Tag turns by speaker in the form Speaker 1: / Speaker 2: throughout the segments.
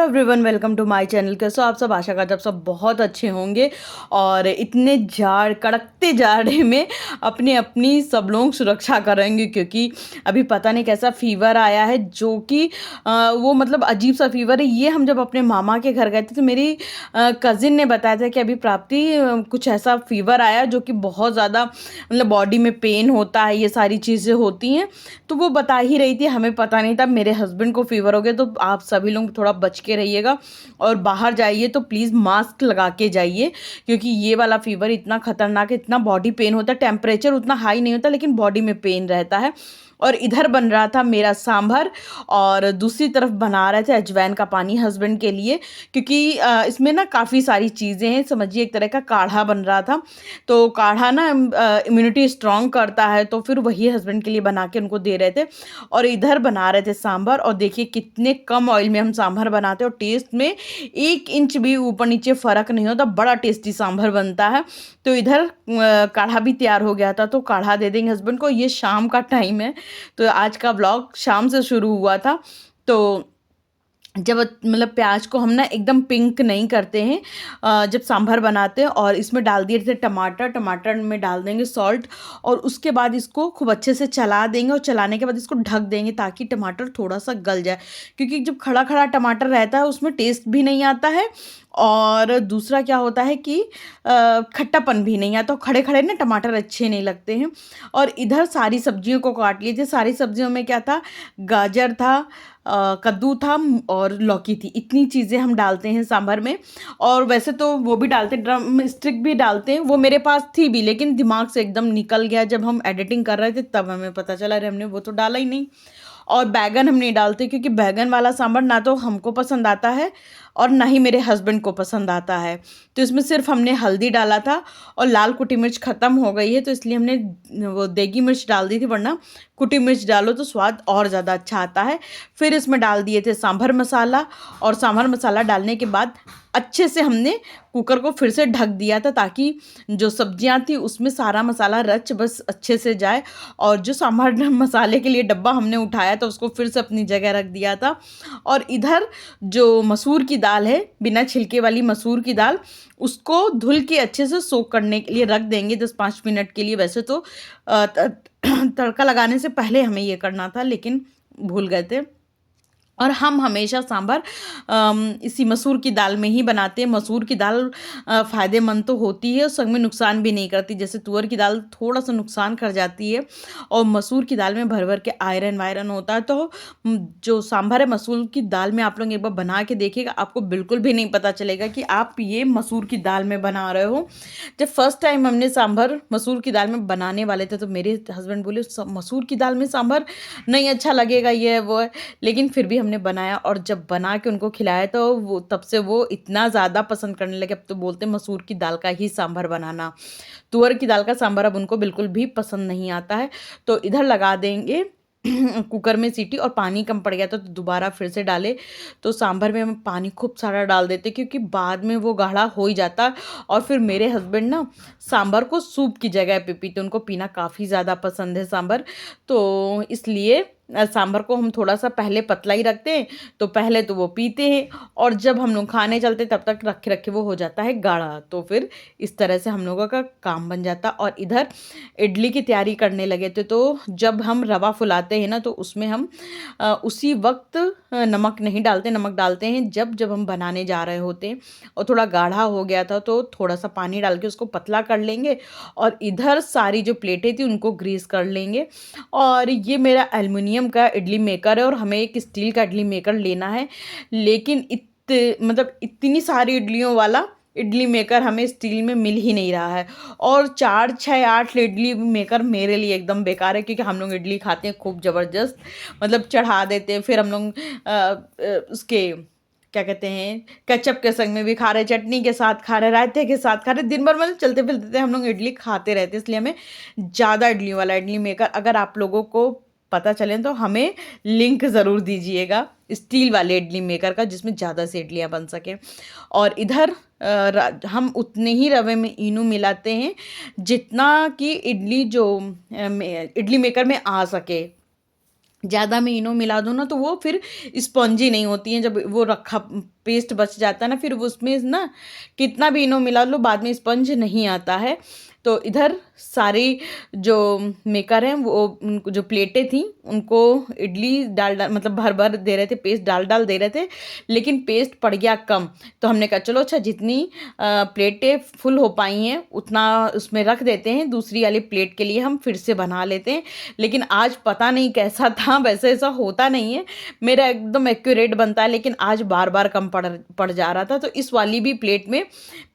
Speaker 1: Everyone, welcome to my channel. कैसे हो आप सब? आशा करते आप सब बहुत अच्छे होंगे। और इतने कड़कते जाड़े में अपनी अपनी सब लोग सुरक्षा करेंगे, क्योंकि अभी पता नहीं कैसा फीवर आया है जो कि वो मतलब अजीब सा फीवर है। ये हम जब अपने मामा के घर गए थे तो मेरी कज़िन ने बताया था कि अभी प्राप्ति कुछ ऐसा फीवर आया जो कि बहुत ज़्यादा मतलब बॉडी में पेन होता है, ये सारी चीज़ें होती हैं। तो वो बता ही रही थी, हमें पता नहीं था। मेरे हस्बैंड को फीवर हो गया, तो आप सभी लोग थोड़ा बच के रहिएगा और बाहर जाइए तो प्लीज़ मास्क लगा के जाइए, क्योंकि ये वाला फीवर इतना खतरनाक है, इतना बॉडी पेन होता है। टेम्परेचर उतना हाई नहीं होता लेकिन बॉडी में पेन रहता है। और इधर बन रहा था मेरा सांभर और दूसरी तरफ बना रहे थे अजवाइन का पानी हस्बैंड के लिए, क्योंकि इसमें ना काफ़ी सारी चीज़ें हैं। समझिए एक तरह का काढ़ा बन रहा था। तो काढ़ा ना इम्यूनिटी स्ट्रांग करता है, तो फिर वही हस्बैंड के लिए बना के उनको दे रहे थे। और इधर बना रहे थे सांभर। और देखिए कितने कम ऑयल में हम सांभर बनाते हैं और टेस्ट में 1 इंच भी ऊपर नीचे फ़र्क नहीं होता, बड़ा टेस्टी सांभर बनता है। तो इधर काढ़ा भी तैयार हो गया था, तो काढ़ा दे देंगे हस्बैंड को। ये शाम का टाइम है, तो आज का व्लॉग शाम से शुरू हुआ था। तो जब मतलब प्याज को हम ना एकदम पिंक नहीं करते हैं, जब सांभर बनाते हैं। और इसमें डाल दिए थे टमाटर, टमाटर में डाल देंगे सॉल्ट और उसके बाद इसको खूब अच्छे से चला देंगे। और चलाने के बाद इसको ढक देंगे ताकि टमाटर थोड़ा सा गल जाए, क्योंकि जब खड़ा खड़ा टमाटर रहता है उसमें टेस्ट भी नहीं आता है। और दूसरा क्या होता है कि खट्टापन भी नहीं आता, तो खड़े खड़े ना टमाटर अच्छे नहीं लगते हैं। और इधर सारी सब्जियों को काट लिए थे। सारी सब्जियों में क्या था, गाजर था, कद्दू था और लौकी थी। इतनी चीज़ें हम डालते हैं सांभर में। और वैसे तो वो भी डालते, ड्रम स्टिक भी डालते हैं, वो मेरे पास थी भी लेकिन दिमाग से एकदम निकल गया। जब हम एडिटिंग कर रहे थे तब हमें पता चला, अरे हमने वो तो डाला ही नहीं। और बैगन हम नहीं डालते, क्योंकि बैगन वाला सांभर ना तो हमको पसंद आता है और ना ही मेरे हस्बैंड को पसंद आता है। तो इसमें सिर्फ हमने हल्दी डाला था और लाल कुटी मिर्च ख़त्म हो गई है, तो इसलिए हमने वो देगी मिर्च डाल दी थी, वरना कुटी मिर्च डालो तो स्वाद और ज़्यादा अच्छा आता है। फिर इसमें डाल दिए थे सांभर मसाला। और सांभर मसाला डालने के बाद अच्छे से हमने कुकर को फिर से ढक दिया था, ताकि जो सब्जियां थी उसमें सारा मसाला रच बस अच्छे से जाए। और जो सांभर मसाले के लिए डब्बा हमने उठाया था उसको फिर से अपनी जगह रख दिया था। और इधर जो मसूर की दाल है, बिना छिलके वाली मसूर की दाल, उसको धुल के अच्छे से सोक करने के लिए रख देंगे 10-5 मिनट के लिए। वैसे तो तड़का लगाने से पहले हमें ये करना था लेकिन भूल गए थे। और हम हमेशा सांभर इसी मसूर की दाल में ही बनाते हैं। मसूर की दाल फ़ायदेमंद तो होती है और संग में नुकसान भी नहीं करती, जैसे तुअर की दाल थोड़ा सा नुकसान कर जाती है। और मसूर की दाल में भर भर के आयरन वायरन होता है। तो जो सांभर है मसूर की दाल में, आप लोग एक बार बना के देखिएगा, आपको बिल्कुल भी नहीं पता चलेगा कि आप ये मसूर की दाल में बना रहे हो। जब फर्स्ट टाइम हमने सांभर मसूर की दाल में बनाने वाले थे तो मेरे हस्बैंड बोले मसूर की दाल में सांभर नहीं अच्छा लगेगा, ये है वो है। लेकिन फिर भी हमने बनाया और जब बना के उनको खिलाया तो वो तब से वो इतना ज़्यादा पसंद करने लगे। अब तो बोलते मसूर की दाल का ही सांभर बनाना। तुअर की दाल का सांभर अब उनको बिल्कुल भी पसंद नहीं आता है। तो इधर लगा देंगे कुकर में सीटी। और पानी कम पड़ गया तो दोबारा फिर से डाले। तो सांभर में हम पानी खूब सारा डाल देते, क्योंकि बाद में वो गाढ़ा हो ही जाता। और फिर मेरे हस्बैंड ना सांभर को सूप की जगह पे पीते, उनको पीना काफ़ी ज़्यादा पसंद है सांभर। तो इसलिए सांभर को हम थोड़ा सा पहले पतला ही रखते हैं, तो पहले तो वो पीते हैं और जब हम लोग खाने चलते तब तक रखे रखे वो हो जाता है गाढ़ा। तो फिर इस तरह से हम लोगों का काम बन जाता। और इधर इडली की तैयारी करने लगे थे। तो जब हम रवा फुलाते हैं ना तो उसमें हम उसी वक्त नमक नहीं डालते, नमक डालते हैं जब जब हम बनाने जा रहे होते हैं। और थोड़ा गाढ़ा हो गया था तो थोड़ा सा पानी डाल के उसको पतला कर लेंगे। और इधर सारी जो प्लेटें थी उनको ग्रीस कर लेंगे। और ये मेरा एल्युमिनियम का इडली मेकर है और हमें एक स्टील का इडली मेकर लेना है, लेकिन मतलब इतनी सारी इडलियों वाला इडली मेकर हमें स्टील में मिल ही नहीं रहा है। और 4-6-8 इडली मेकर मेरे लिए एकदम बेकार है, क्योंकि हम लोग इडली खाते हैं खूब ज़बरदस्त, मतलब चढ़ा देते हैं। फिर हम लोग उसके क्या कहते हैं, केचप के संग में भी खा रहे, चटनी के साथ खा रहे, रायते के साथ खा रहे, दिन भर मतलब चलते फिरते हम लोग इडली खाते रहते हैं। इसलिए हमें ज़्यादा इडली वाला इडली मेकर, अगर आप लोगों को पता चले तो हमें लिंक ज़रूर दीजिएगा स्टील वाले इडली मेकर का, जिसमें ज़्यादा से इडलियाँ बन सकें। और इधर हम उतने ही रवे में इनो मिलाते हैं जितना कि इडली जो इडली मेकर में आ सके। ज़्यादा मैं इनो मिला दूँ ना तो वो फिर स्पॉन्जी नहीं होती हैं जब वो रखा पेस्ट बच जाता है ना, फिर उसमें ना कितना भी इनो मिला लो बाद में स्पंज नहीं आता है। तो इधर सारी जो मेकर हैं वो उनको जो प्लेटें थी उनको इडली डाल डाल मतलब भर भर दे रहे थे, पेस्ट डाल डाल दे रहे थे, लेकिन पेस्ट पड़ गया कम। तो हमने कहा चलो अच्छा जितनी प्लेटें फुल हो पाई हैं उतना उसमें रख देते हैं, दूसरी वाली प्लेट के लिए हम फिर से बना लेते हैं। लेकिन आज पता नहीं कैसा था, वैसे ऐसा होता नहीं है, मेरा एकदम एक्यूरेट बनता है, लेकिन आज बार बार कम पड़ जा रहा था। तो इस वाली भी प्लेट में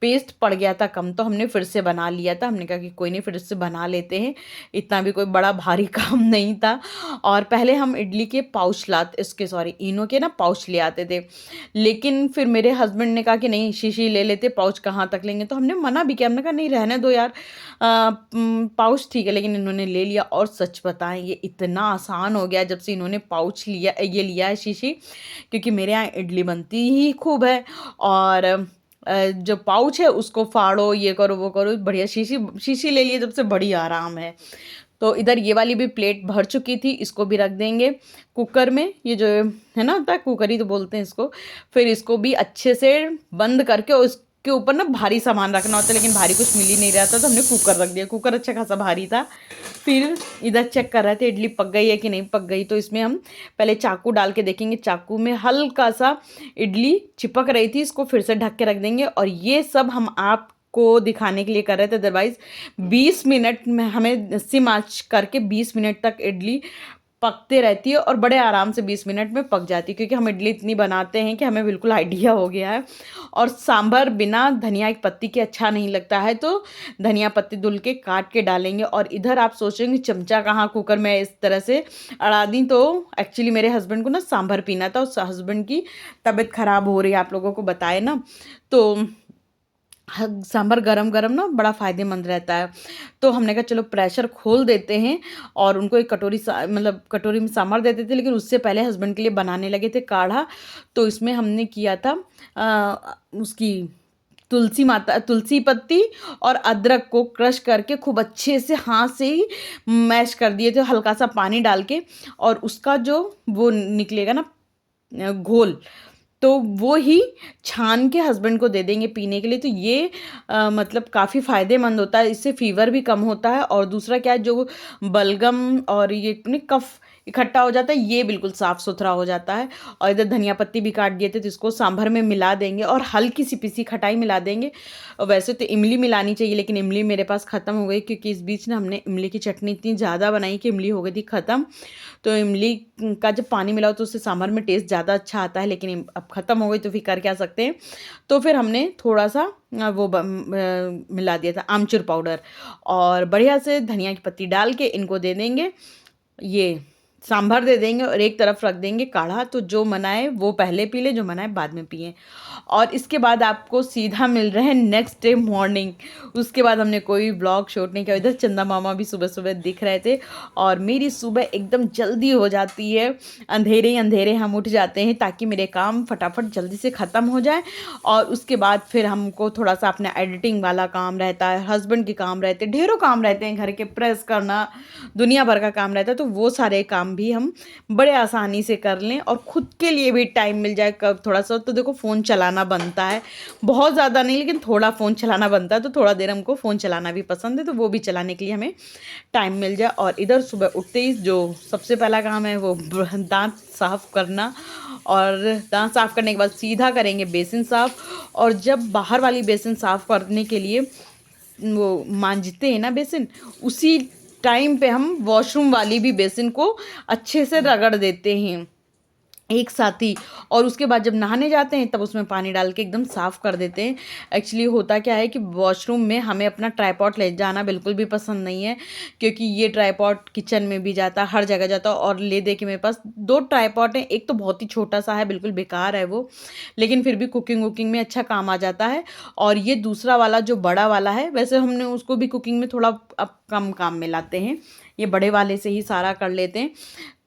Speaker 1: पेस्ट पड़ गया था कम, तो हमने फिर से बना लिया था। हमने कहा कि कोई नहीं फिर से बना लेते हैं, इतना भी कोई बड़ा भारी काम नहीं था। और पहले हम इडली के पाउच लाते, इसके सॉरी इनो के ना पाउच ले आते थे, लेकिन फिर मेरे हस्बैंड ने कहा कि नहीं शीशी ले लेते, पाउच कहाँ तक लेंगे। तो हमने मना भी किया, हमने कहा नहीं रहने दो यार, पाउच ठीक है। लेकिन इन्होंने ले लिया, और सच बताएं ये इतना आसान हो गया जब से इन्होंने पाउच लिया, ये लिया है शीशी, क्योंकि मेरे यहाँ इडली बनती ही खूब है। और जो पाउच है उसको फाड़ो, ये करो वो करो, बढ़िया शीशी शीशी ले लिए जब से बड़ी आराम है। तो इधर ये वाली भी प्लेट भर चुकी थी, इसको भी रख देंगे कुकर में, ये जो है ना होता है कुकर ही तो बोलते हैं इसको। फिर इसको भी अच्छे से बंद करके, और इसके ऊपर ना भारी सामान रखना होता है, लेकिन भारी कुछ मिल ही नहीं रहा था तो हमने कुकर रख दिया। कुकर अच्छा खासा भारी था। फिर इधर चेक कर रहे थे इडली पक गई है कि नहीं पक गई, तो इसमें हम पहले चाकू डाल के देखेंगे, चाकू में हल्का सा इडली चिपक रही थी, इसको फिर से ढक के रख देंगे। और ये सब हम को दिखाने के लिए कर रहे थे, अदरवाइज 20 मिनट में हमें सिम आंच करके 20 मिनट तक इडली पकते रहती है, और बड़े आराम से 20 मिनट में पक जाती है, क्योंकि हम इडली इतनी बनाते हैं कि हमें बिल्कुल आइडिया हो गया है। और सांभर बिना धनिया की पत्ती के अच्छा नहीं लगता है, तो धनिया पत्ती धुल के काट के डालेंगे। और इधर आप सोचेंगे चमचा कहाँ, कुकर में इस तरह से अड़ा दी। तो एक्चुअली मेरे हस्बैंड को ना सांभर पीना था, और हस्बैंड की तबीयत खराब हो रही है, आप लोगों को बताए ना, तो सांभर गरम गरम ना बड़ा फ़ायदेमंद रहता है। तो हमने कहा चलो प्रेशर खोल देते हैं, और उनको एक कटोरी मतलब कटोरी में सांभर देते थे, लेकिन उससे पहले हस्बैंड के लिए बनाने लगे थे काढ़ा। तो इसमें हमने किया था उसकी तुलसी पत्ती और अदरक को क्रश करके खूब अच्छे से हाथ से ही मैश कर दिए थे, हल्का सा पानी डाल के। और उसका जो वो निकलेगा ना घोल, तो वो ही छान के हस्बैंड को दे देंगे पीने के लिए। तो ये मतलब काफ़ी फ़ायदेमंद होता है, इससे फ़ीवर भी कम होता है। और दूसरा क्या है, जो बलगम और ये अपने कफ इकट्ठा हो जाता है, ये बिल्कुल साफ़ सुथरा हो जाता है। और इधर धनिया पत्ती भी काट दिए थे, तो इसको सांभर में मिला देंगे, और हल्की सी पिसी खटाई मिला देंगे। और वैसे तो इमली मिलानी चाहिए, लेकिन इमली मेरे पास ख़त्म हो गई, क्योंकि इस बीच ना हमने इमली की चटनी इतनी ज़्यादा बनाई कि इमली हो गई थी ख़त्म। तो इमली का जब पानी मिलाओ तो उससे सांभर में टेस्ट ज़्यादा अच्छा आता है, लेकिन अब ख़त्म हो गई तो फिर कर क्या सकते हैं। तो फिर हमने थोड़ा सा वो मिला दिया था आमचूर पाउडर, और बढ़िया से धनिया की पत्ती डाल के इनको दे देंगे, ये सांभर दे देंगे, और एक तरफ रख देंगे काढ़ा। तो जो मनाए वो पहले पी ले, जो मनाए बाद में पिए। और इसके बाद आपको सीधा मिल रहे हैं नेक्स्ट डे मॉर्निंग। उसके बाद हमने कोई व्लॉग शूट नहीं किया। इधर चंदा मामा भी सुबह सुबह दिख रहे थे, और मेरी सुबह एकदम जल्दी हो जाती है, अंधेरे ही अंधेरे हम उठ जाते हैं, ताकि मेरे काम फटाफट जल्दी से ख़त्म हो जाए। और उसके बाद फिर हमको थोड़ा सा अपना एडिटिंग वाला काम रहता है, हस्बैंड के काम रहते हैं, ढेरों काम रहते हैं, घर के प्रेस करना, दुनिया भर का काम रहता है। तो वो सारे काम भी हम बड़े आसानी से कर लें, और ख़ुद के लिए भी टाइम मिल जाए कब थोड़ा सा। तो देखो फ़ोन चलाना बनता है, बहुत ज़्यादा नहीं लेकिन थोड़ा फ़ोन चलाना बनता है, तो थोड़ा देर हमको फ़ोन चलाना भी पसंद है, तो वो भी चलाने के लिए हमें टाइम मिल जाए। और इधर सुबह उठते ही जो सबसे पहला काम है वो दांत साफ़ करना, और दांत साफ़ करने के बाद सीधा करेंगे बेसिन साफ़। और जब बाहर वाली बेसिन साफ़ करने के लिए वो मांजते हैं ना बेसिन, उसी टाइम पे हम वॉशरूम वाली भी बेसिन को अच्छे से रगड़ देते हैं एक साथ ही। और उसके बाद जब नहाने जाते हैं तब उसमें पानी डाल के एकदम साफ़ कर देते हैं। एक्चुअली होता क्या है कि वॉशरूम में हमें अपना ट्राइपॉड ले जाना बिल्कुल भी पसंद नहीं है, क्योंकि ये ट्राइपॉड किचन में भी जाता है, हर जगह जाता है। और ले दे के मेरे पास 2 ट्राइपॉड हैं, एक तो बहुत ही छोटा सा है, बिल्कुल बेकार है वो, लेकिन फिर भी कुकिंग वुकिंग में अच्छा काम आ जाता है। और ये दूसरा वाला जो बड़ा वाला है, वैसे हमने उसको भी कुकिंग में थोड़ा अब कम काम में लाते हैं, ये बड़े वाले से ही सारा कर लेते हैं।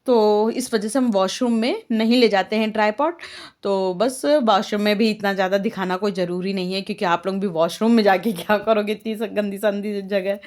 Speaker 1: तो इस वजह से हम वॉशरूम में नहीं ले जाते हैं ट्राइपॉड। तो बस वॉशरूम में भी इतना ज़्यादा दिखाना कोई ज़रूरी नहीं है, क्योंकि आप लोग भी वॉशरूम में जाके क्या करोगे इतनी गंदी संदी जगह।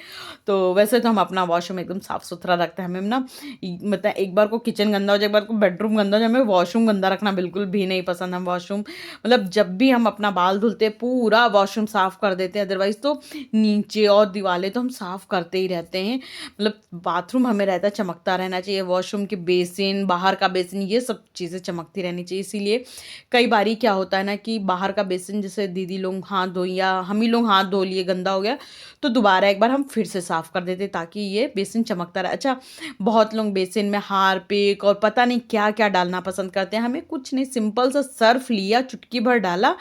Speaker 1: तो वैसे तो हम अपना वॉशरूम एकदम साफ़ सुथरा रखते हैं। हमें ना मतलब एक बार को किचन गंदा हो जाए, एक बार को बेडरूम गंदा हो जाए, हमें वॉशरूम गंदा रखना बिल्कुल भी नहीं पसंद। हम वॉशरूम मतलब जब भी हम अपना बाल धुलते हैं पूरा वॉशरूम साफ़ कर देते हैं, अदरवाइज़ तो नीचे और दीवारें तो हम साफ़ करते ही रहते हैं। मतलब बाथरूम हमें रहता है चमकता रहना चाहिए, वॉशरूम के बेसिन, बाहर का बेसिन, ये सब चीज़ें चमकती रहनी चाहिए। इसीलिए कई बारी क्या होता है ना कि बाहर का बेसिन जैसे दीदी लोग हाथ धो या हम ही लोग हाथ धो लिए गंदा हो गया, तो दोबारा एक बार हम फिर से साफ़ कर देते ताकि ये बेसिन चमकता रहे। अच्छा, बहुत लोग बेसिन में हारपिक और पता नहीं क्या क्या डालना पसंद करते हैं। हमें कुछ नहीं, सिंपल सा सर्फ लिया, चुटकी भर डाला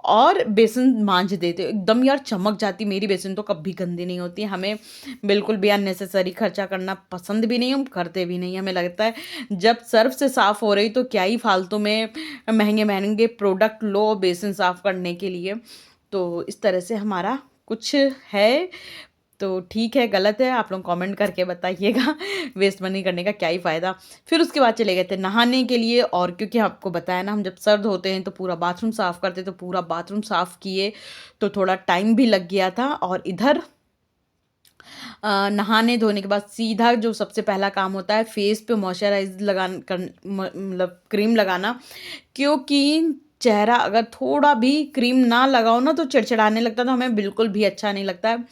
Speaker 1: और बेसिन मांज देते, एकदम यार चमक जाती। मेरी बेसिन तो कभी गंदी नहीं होती। हमें बिल्कुल भी अननेसेसरी खर्चा करना पसंद भी नहीं, हम करते भी नहीं। हमें लगता है जब सर्फ से साफ़ हो रही तो क्या ही फालतू में महंगे महंगे प्रोडक्ट लो बेसिन साफ़ करने के लिए। तो इस तरह से हमारा कुछ है। तो ठीक है, गलत है, आप लोग कमेंट करके बताइएगा। वेस्ट मनी करने का क्या ही फ़ायदा। फिर उसके बाद चले गए थे नहाने के लिए, और क्योंकि आपको बताया ना हम जब सर्द होते हैं तो पूरा बाथरूम साफ़ करते, तो पूरा बाथरूम साफ़ किए, तो थोड़ा टाइम भी लग गया था। और इधर नहाने धोने के बाद सीधा जो सबसे पहला काम होता है फेस पे मॉइस्चराइज मतलब क्रीम लगाना, क्योंकि चेहरा अगर थोड़ा भी क्रीम ना लगाओ ना तो चिड़चिड़ाने लगता है, तो हमें बिल्कुल भी अच्छा नहीं लगता है।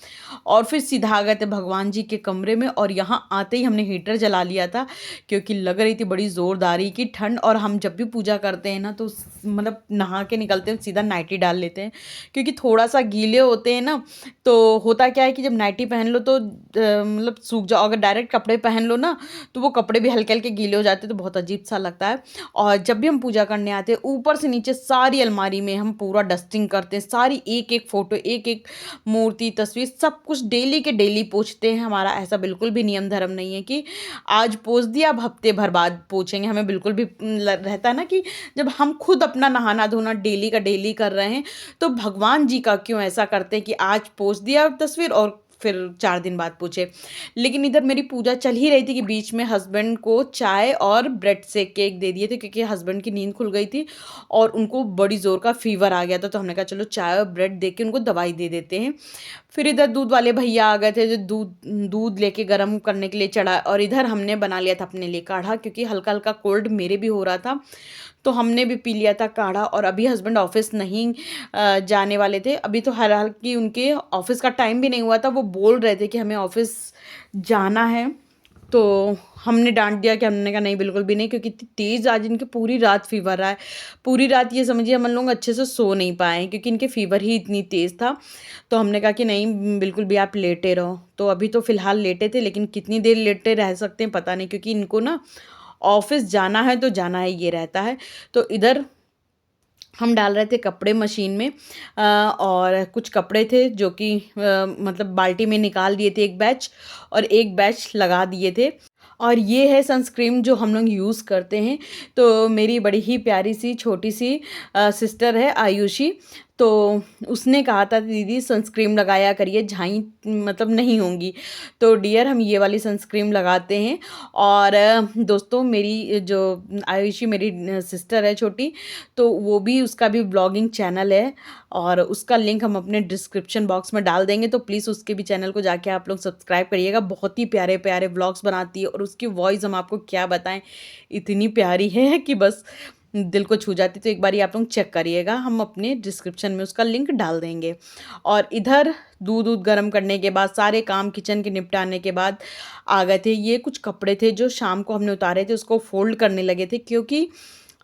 Speaker 1: और फिर सीधा आ गए थे भगवान जी के कमरे में, और यहाँ आते ही हमने हीटर जला लिया था, क्योंकि लग रही थी बड़ी ज़ोरदारी की ठंड। और हम जब भी पूजा करते हैं ना तो मतलब नहा के निकलते हैं सीधा नाइटी डाल लेते हैं, क्योंकि थोड़ा सा गीले होते हैं ना। तो होता क्या है कि जब नाइटी पहन लो तो मतलब सूख जाओ, अगर डायरेक्ट कपड़े पहन लो ना तो वो कपड़े भी हल्के हल्के गीले हो जाते हैं, तो बहुत अजीब सा लगता है। और जब भी हम पूजा करने आते हैं ऊपर से नीचे सारी अलमारी में हम पूरा डस्टिंग करते हैं, सारी एक एक फ़ोटो, एक एक मूर्ति, तस्वीर, सब कुछ डेली के डेली पोंछते हैं। हमारा ऐसा बिल्कुल भी नियम धर्म नहीं है कि आज पोंछ दिया अब हफ्ते भर बाद पोंछेंगे। हमें बिल्कुल भी रहता है ना कि जब हम खुद अपना नहाना धोना डेली का डेली कर रहे हैं, तो भगवान जी का क्यों ऐसा करते हैं कि आज पोंछ दिया तस्वीर और फिर 4 दिन बाद पूछे। लेकिन इधर मेरी पूजा चल ही रही थी कि बीच में हस्बैंड को चाय और ब्रेड सेक केक दे दिए थे, क्योंकि हस्बैंड की नींद खुल गई थी और उनको बड़ी ज़ोर का फ़ीवर आ गया था। तो हमने कहा चलो चाय और ब्रेड दे के उनको दवाई दे देते हैं। फिर इधर दूध वाले भैया आ गए थे जो दूध दूध लेके गर्म करने के लिए चढ़ा, और इधर हमने बना लिया था अपने लिए काढ़ा, क्योंकि हल्का हल्का कोल्ड मेरे भी हो रहा था, तो हमने भी पी लिया था काढ़ा। और अभी हस्बैंड ऑफिस नहीं जाने वाले थे, अभी तो हालांकि उनके ऑफिस का टाइम भी नहीं हुआ था, वो बोल रहे थे कि हमें ऑफिस जाना है। तो हमने डांट दिया कि हमने कहा नहीं बिल्कुल भी नहीं, क्योंकि इतनी तेज़ आज इनके पूरी रात फीवर रहा है। पूरी रात ये समझिए हम लोग अच्छे से सो नहीं पाए हैं, क्योंकि इनके फीवर ही इतनी तेज़ था। तो हमने कहा कि नहीं बिल्कुल भी आप लेटे रहो। तो अभी तो फ़िलहाल लेटे थे, लेकिन कितनी देर लेटे रह सकते हैं पता नहीं, क्योंकि इनको ना ऑफिस जाना है तो जाना है, ये रहता है। तो इधर हम डाल रहे थे कपड़े मशीन में, और कुछ कपड़े थे जो कि मतलब बाल्टी में निकाल दिए थे एक बैच, और एक बैच लगा दिए थे। और ये है सनस्क्रीन जो हम लोग यूज़ करते हैं। तो मेरी बड़ी ही प्यारी सी छोटी सी सिस्टर है आयुषी, तो उसने कहा था दीदी सनस्क्रीन लगाया करिए, झाई मतलब नहीं होंगी। तो डियर हम ये वाली सनस्क्रीन लगाते हैं। और दोस्तों मेरी जो आयुषी मेरी सिस्टर है छोटी, तो वो भी उसका भी ब्लॉगिंग चैनल है, और उसका लिंक हम अपने डिस्क्रिप्शन बॉक्स में डाल देंगे। तो प्लीज़ उसके भी चैनल को जाके आप लोग सब्सक्राइब करिएगा। बहुत ही प्यारे प्यारे व्लॉग्स बनाती है, और उसकी वॉइस हम आपको क्या बताएं, इतनी प्यारी है कि बस दिल को छू जाती। तो एक बार आप लोग चेक करिएगा, हम अपने डिस्क्रिप्शन में उसका लिंक डाल देंगे। और इधर दूध गर्म करने के बाद सारे काम किचन के निपटाने के बाद आ गए थे। ये कुछ कपड़े थे जो शाम को हमने उतारे थे, उसको फोल्ड करने लगे थे, क्योंकि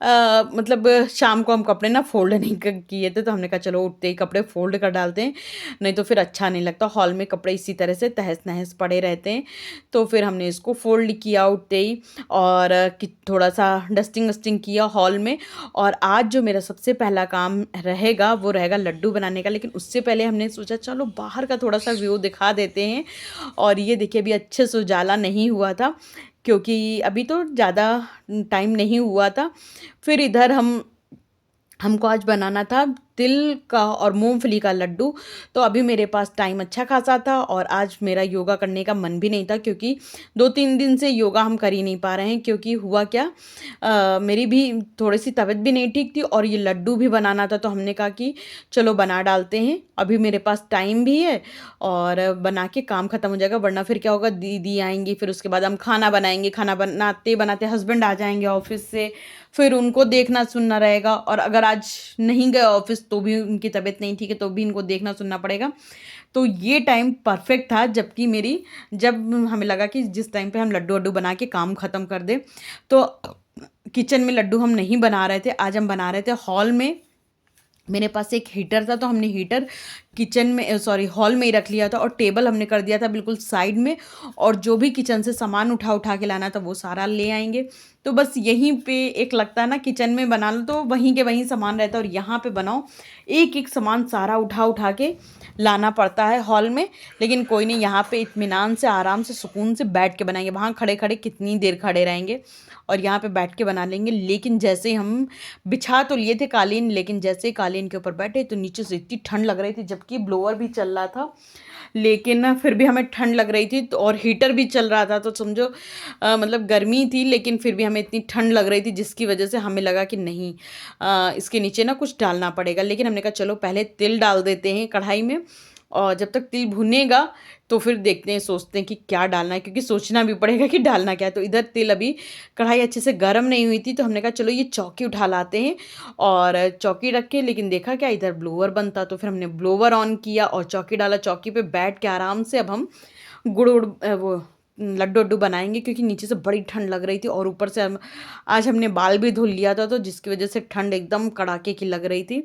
Speaker 1: मतलब शाम को हम कपड़े ना फोल्ड नहीं किए थे, तो हमने कहा चलो उठते ही कपड़े फोल्ड कर डालते हैं, नहीं तो फिर अच्छा नहीं लगता, हॉल में कपड़े इसी तरह से तहस नहस पड़े रहते हैं। तो फिर हमने इसको फोल्ड किया उठते ही, और थोड़ा सा डस्टिंग वस्टिंग किया हॉल में। और आज जो मेरा सबसे पहला काम रहेगा वो रहेगा लड्डू बनाने का, लेकिन उससे पहले हमने सोचा चलो बाहर का थोड़ा सा व्यू दिखा देते हैं। और ये देखिए अभी अच्छे से उजाला नहीं हुआ था, क्योंकि अभी तो ज़्यादा टाइम नहीं हुआ था। फिर इधर हमको आज बनाना था तिल का और मूंगफली का लड्डू। तो अभी मेरे पास टाइम अच्छा खासा था और आज मेरा योगा करने का मन भी नहीं था, क्योंकि 2-3 दिन से योगा हम कर ही नहीं पा रहे हैं। क्योंकि हुआ क्या, मेरी भी थोड़ी सी तबीयत भी नहीं ठीक थी और ये लड्डू भी बनाना था, तो हमने कहा कि चलो बना डालते हैं। अभी मेरे पास टाइम भी है और बना के काम ख़त्म हो जाएगा, वरना फिर क्या होगा, दीदी आएंगी, फिर उसके बाद हम खाना बनाएंगे, खाना बनाते बनाते हस्बैंड आ जाएंगे ऑफिस से, फिर उनको देखना सुनना रहेगा। और अगर आज नहीं गए ऑफिस तो भी उनकी तबीयत नहीं ठीक है, तो भी इनको देखना सुनना पड़ेगा। तो ये टाइम परफेक्ट था, जबकि जब हमें लगा कि जिस टाइम पे हम लड्डू वड्डू बना के काम ख़त्म कर दें, तो किचन में लड्डू हम नहीं बना रहे थे, आज हम बना रहे थे हॉल में। मेरे पास एक हीटर था, तो हमने हीटर किचन में हॉल में ही रख लिया था, और टेबल हमने कर दिया था बिल्कुल साइड में। और जो भी किचन से सामान उठा उठा के लाना था वो सारा ले आएंगे। तो बस यहीं पे एक लगता है ना, किचन में बना लो तो वहीं के वहीं सामान रहता है, और यहाँ पे बनाओ एक एक सामान सारा उठा उठा के लाना पड़ता है हॉल में। लेकिन कोई नहीं, यहाँ पे इत्मीनान से आराम से सुकून से बैठ के बनाएंगे। वहाँ खड़े खड़े कितनी देर खड़े रहेंगे, और यहाँ पे बैठ के बना लेंगे। लेकिन जैसे ही हम बिछा तो लिए थे कालीन, लेकिन जैसे ही कालीन के ऊपर बैठे तो नीचे से इतनी ठंड लग रही थी, जबकि ब्लोअर भी चल रहा था, लेकिन ना फिर भी हमें ठंड लग रही थी। तो और हीटर भी चल रहा था, तो समझो मतलब गर्मी थी, लेकिन फिर भी हमें इतनी ठंड लग रही थी, जिसकी वजह से हमें लगा कि नहीं, इसके नीचे ना कुछ डालना पड़ेगा। लेकिन हमने कहा चलो पहले तिल डाल देते हैं कढ़ाई में, और जब तक तिल भुनेगा तो फिर देखते हैं, सोचते हैं कि क्या डालना है, क्योंकि सोचना भी पड़ेगा कि डालना क्या है। तो इधर तिल अभी कढ़ाई अच्छे से गर्म नहीं हुई थी, तो हमने कहा चलो ये चौकी उठा लाते हैं, और चौकी रख के, लेकिन देखा क्या, इधर ब्लोअर बनता। तो फिर हमने ब्लोअर ऑन किया और चौकी डाला। चौकी पे बैठ के आराम से अब हम वो लड्डू वड्डू बनाएंगे, क्योंकि नीचे से बड़ी ठंड लग रही थी, और ऊपर से आज हमने बाल भी धुल लिया था, तो जिसकी वजह से ठंड एकदम कड़ाके की लग रही थी।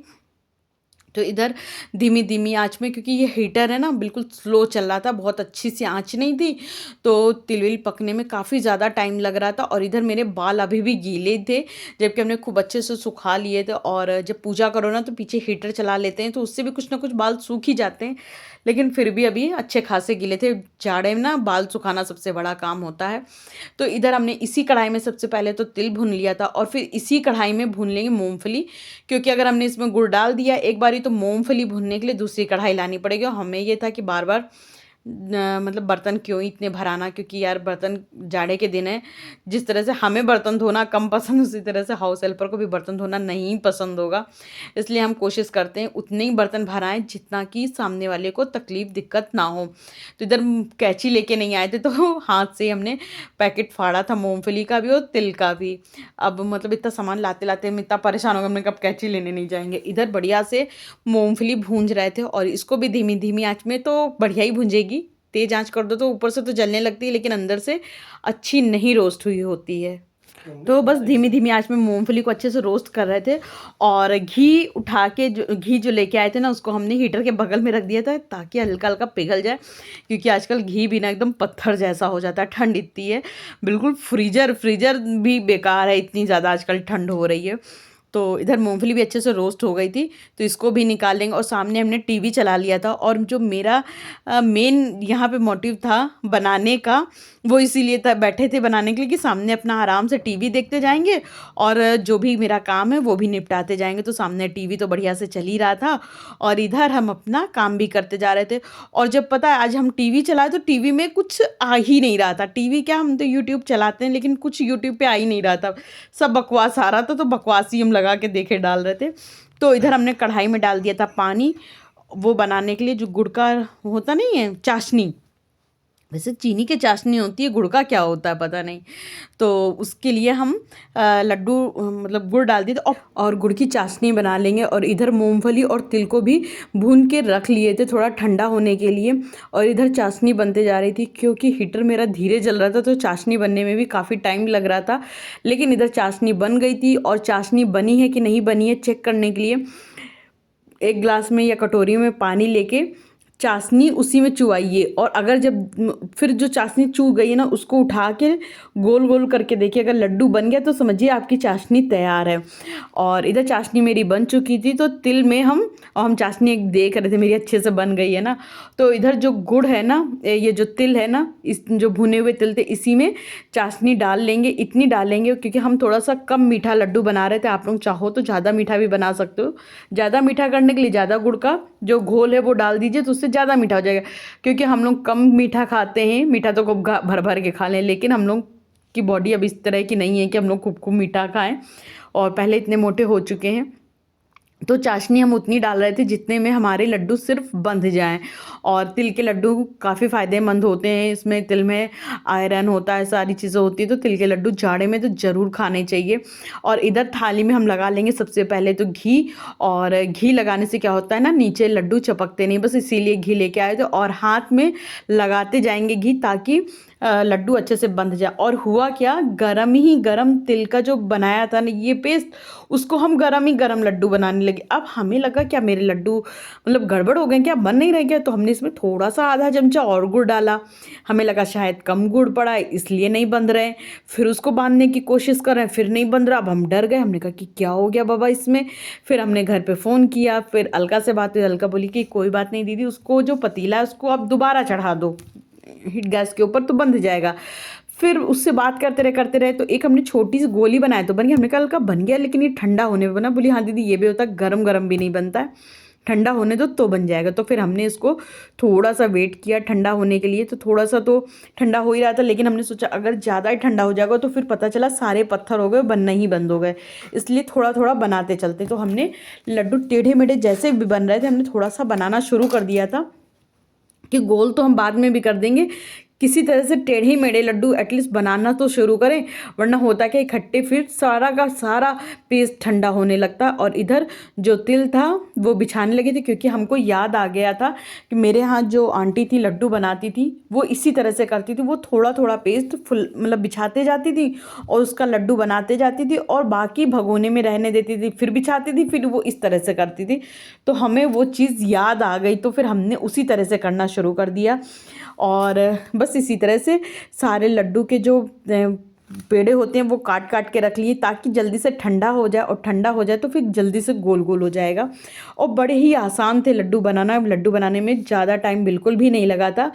Speaker 1: तो इधर धीमी धीमी आंच में, क्योंकि ये हीटर है ना बिल्कुल स्लो चल रहा था, बहुत अच्छी सी आंच नहीं थी, तो तिल विल पकने में काफ़ी ज़्यादा टाइम लग रहा था। और इधर मेरे बाल अभी भी गीले थे, जबकि हमने खूब अच्छे से सुखा लिए थे। और जब पूजा करो ना तो पीछे हीटर चला लेते हैं, तो उससे भी कुछ ना कुछ बाल सूख ही जाते हैं, लेकिन फिर भी अभी अच्छे खासे गीले थे। जाड़े में ना बाल सुखाना सबसे बड़ा काम होता है। तो इधर हमने इसी कढ़ाई में सबसे पहले तो तिल भून लिया था, और फिर इसी कढ़ाई में भून लेंगे मूंगफली, क्योंकि अगर हमने इसमें गुड़ डाल दिया एक बारी तो मूंगफली भूनने के लिए दूसरी कढ़ाई लानी पड़ेगी। और हमें ये था कि बार बार मतलब बर्तन क्यों इतने भराना, क्योंकि यार बर्तन जाड़े के दिन है, जिस तरह से हमें बर्तन धोना कम पसंद, उसी तरह से हाउस हेल्पर को भी बर्तन धोना नहीं पसंद होगा। इसलिए हम कोशिश करते हैं उतने ही बर्तन भराएं जितना कि सामने वाले को तकलीफ दिक्कत ना हो। तो इधर कैंची लेके नहीं आए थे, तो हाथ से हमने पैकेट फाड़ा था मूँगफली का भी और तिल का भी। अब मतलब इतना सामान लाते लाते हम इतना परेशान हो गए, हमने कब कैंची लेने नहीं जाएंगे। इधर बढ़िया से मूँगफली भूंज रहे थे, और इसको भी धीमी धीमी आंच में तो बढ़िया ही भूंजेगी। तेज आंच कर दो तो ऊपर से तो जलने लगती है, लेकिन अंदर से अच्छी नहीं रोस्ट हुई होती है। तो बस धीमी धीमी आंच में मूंगफली को अच्छे से रोस्ट कर रहे थे, और घी उठा के घी जो लेके आए थे ना, उसको हमने हीटर के बगल में रख दिया था, ताकि हल्का हल्का पिघल जाए, क्योंकि आजकल घी भी ना एकदम पत्थर जैसा हो जाता है, ठंड इतनी है। बिल्कुल फ्रीजर भी बेकार है, इतनी ज़्यादा आजकल ठंड हो रही है। तो इधर मूंगफली भी अच्छे से रोस्ट हो गई थी, तो इसको भी निकाल लेंगे। और सामने हमने टीवी चला लिया था, और जो मेरा मेन यहाँ पे मोटिव था बनाने का, वो इसीलिए था बैठे थे बनाने के लिए कि सामने अपना आराम से टीवी देखते जाएंगे, और जो भी मेरा काम है वो भी निपटाते जाएंगे। तो सामने टीवी तो बढ़िया से चल ही रहा था, और इधर हम अपना काम भी करते जा रहे थे। और जब पता है आज हम टीवी चलाए, तो टीवी में कुछ आ ही नहीं रहा था। टीवी क्या, हम तो यूट्यूब चलाते हैं, लेकिन कुछ यूट्यूब पे आ ही नहीं रहा था, सब बकवास आ रहा था, तो बकवास ही हम लगा के देखे डाल रहे थे। तो इधर हमने कढ़ाई में डाल दिया था पानी, वो बनाने के लिए जो गुड़ का होता नहीं है चाशनी, वैसे चीनी की चाशनी होती है, गुड़ का क्या होता है पता नहीं। तो उसके लिए हम लड्डू मतलब गुड़ डाल दिए थे, और गुड़ की चाशनी बना लेंगे। और इधर मूंगफली और तिल को भी भून के रख लिए थे थोड़ा ठंडा होने के लिए। और इधर चाशनी बनते जा रही थी, क्योंकि हीटर मेरा धीरे जल रहा था, तो चाशनी बनने में भी काफ़ी टाइम लग रहा था। लेकिन इधर चाशनी बन गई थी, और चाशनी बनी है कि नहीं बनी है चेक करने के लिए एक गिलास में या कटोरी में पानी लेके चाशनी उसी में चुवाइए, और अगर जब फिर जो चाशनी चू गई है ना उसको उठा के गोल गोल करके देखिए, अगर लड्डू बन गया तो समझिए आपकी चाशनी तैयार है। और इधर चाशनी मेरी बन चुकी थी, तो तिल में हम चाशनी एक देख रहे थे मेरी अच्छे से बन गई है ना। तो इधर जो गुड़ है ना, ये जो तिल है ना, इस जो भुने हुए तिल थे इसी में चाशनी डाल लेंगे। इतनी डालेंगे क्योंकि हम थोड़ा सा कम मीठा लड्डू बना रहे थे, आप लोग चाहो तो ज़्यादा मीठा भी बना सकते हो। ज़्यादा मीठा करने के लिए ज़्यादा गुड़ का जो घोल है वो डाल दीजिए, तो उससे ज़्यादा मीठा हो जाएगा। क्योंकि हम लोग कम मीठा खाते हैं, मीठा तो खूब भर भर के खा लें, लेकिन हम लोग की बॉडी अब इस तरह की नहीं है कि हम लोग खूब खूब मीठा खाएं, और पहले इतने मोटे हो चुके हैं। तो चाशनी हम उतनी डाल रहे थे जितने में हमारे लड्डू सिर्फ बंध जाएं। और तिल के लड्डू काफ़ी फ़ायदेमंद होते हैं, इसमें तिल में आयरन होता है, सारी चीज़ें होती है, तो तिल के लड्डू जाड़े में तो ज़रूर खाने चाहिए। और इधर थाली में हम लगा लेंगे सबसे पहले तो घी। और घी लगाने से क्या होता है ना, नीचे लड्डू चपकते नहीं, बस इसीलिए घी लेके आए थे। और हाथ में लगाते जाएंगे घी, ताकि लड्डू अच्छे से बंध जाए। और हुआ क्या, गरम ही गरम तिल का जो बनाया था ना ये पेस्ट, उसको हम गरम ही गरम लड्डू बनाने लगे। अब हमें लगा क्या मेरे लड्डू मतलब गड़बड़ हो गए क्या, बन नहीं रह गया, तो हमने इसमें थोड़ा सा आधा चमचा और गुड़ डाला। हमें लगा शायद कम गुड़ पड़ा है इसलिए नहीं बंध रहे। फिर उसको बांधने की कोशिश कर रहे हैं, फिर नहीं बंध रहा। अब हम डर गए, हमने कहा कि क्या हो गया बाबा इसमें। फिर हमने घर पे फ़ोन किया, फिर अलका से बात हुई। अलका बोली कि कोई बात नहीं दीदी, उसको जो पतीला है उसको आप दोबारा चढ़ा दो हीट गैस के ऊपर, तो बंध जाएगा। फिर उससे बात करते रहे तो एक हमने छोटी सी गोली बनाया तो बन गया। हमने कहा हल्का बन गया, लेकिन ये ठंडा होने में बना। बोली हाँ दीदी ये भी होता है, गरम गरम भी नहीं बनता है, ठंडा होने दो तो बन जाएगा। तो फिर हमने इसको थोड़ा सा वेट किया ठंडा होने के लिए। तो थोड़ा सा तो ठंडा हो ही रहा था, लेकिन हमने सोचा अगर ज़्यादा ही ठंडा हो जाएगा तो फिर पता चला सारे पत्थर हो गए, बनना ही बंद हो गए, इसलिए थोड़ा थोड़ा बनाते चलते। तो हमने लड्डू टेढ़े मेढ़े जैसे भी बन रहे थे, हमने थोड़ा सा बनाना शुरू कर दिया था कि गोल तो हम बाद में भी कर देंगे, किसी तरह से टेढ़े मेढ़े लड्डू एटलीस्ट बनाना तो शुरू करें, वरना होता क्या इकट्ठे फिर सारा का सारा पेस्ट ठंडा होने लगता। और इधर जो तिल था वो बिछाने लगे थे, क्योंकि हमको याद आ गया था कि मेरे यहाँ जो आंटी थी लड्डू बनाती थी वो इसी तरह से करती थी। वो थोड़ा थोड़ा पेस्ट फुल मतलब बिछाते जाती थी और उसका लड्डू बनाते जाती थी, और बाकी भगोने में रहने देती थी, फिर बिछाती थी, फिर वो इस तरह से करती थी। तो हमें वो चीज़ याद आ गई, तो फिर हमने उसी तरह से करना शुरू कर दिया। और बस इसी तरह से सारे लड्डू के जो पेड़े होते हैं वो काट काट के रख लिए, ताकि जल्दी से ठंडा हो जाए, और ठंडा हो जाए तो फिर जल्दी से गोल गोल हो जाएगा। और बड़े ही आसान थे लड्डू बनाना, लड्डू बनाने में ज़्यादा टाइम बिल्कुल भी नहीं लगा था।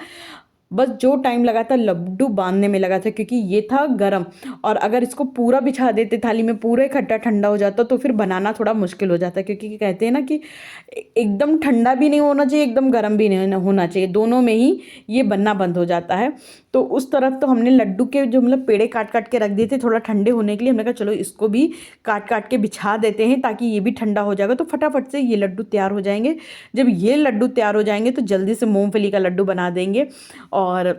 Speaker 1: बस जो टाइम लगा था लड्डू बांधने में लगा था, क्योंकि ये था गरम। और अगर इसको पूरा बिछा देते थाली में, पूरा इकट्ठा ठंडा हो जाता तो फिर बनाना थोड़ा मुश्किल हो जाता, क्योंकि कहते हैं ना कि एकदम ठंडा भी नहीं होना चाहिए, एकदम गर्म भी नहीं होना चाहिए, दोनों में ही ये बनना बंद हो जाता है। तो उस तरफ तो हमने लड्डू के जो मतलब पेड़े काट काट के रख दिए थे थोड़ा ठंडे होने के लिए। हमने कहा चलो इसको भी काट काट के बिछा देते हैं, ताकि ये भी ठंडा हो जाएगा, तो फटाफट से ये लड्डू तैयार हो जाएंगे। जब ये लड्डू तैयार हो जाएंगे तो जल्दी से मूंगफली का लड्डू बना देंगे। और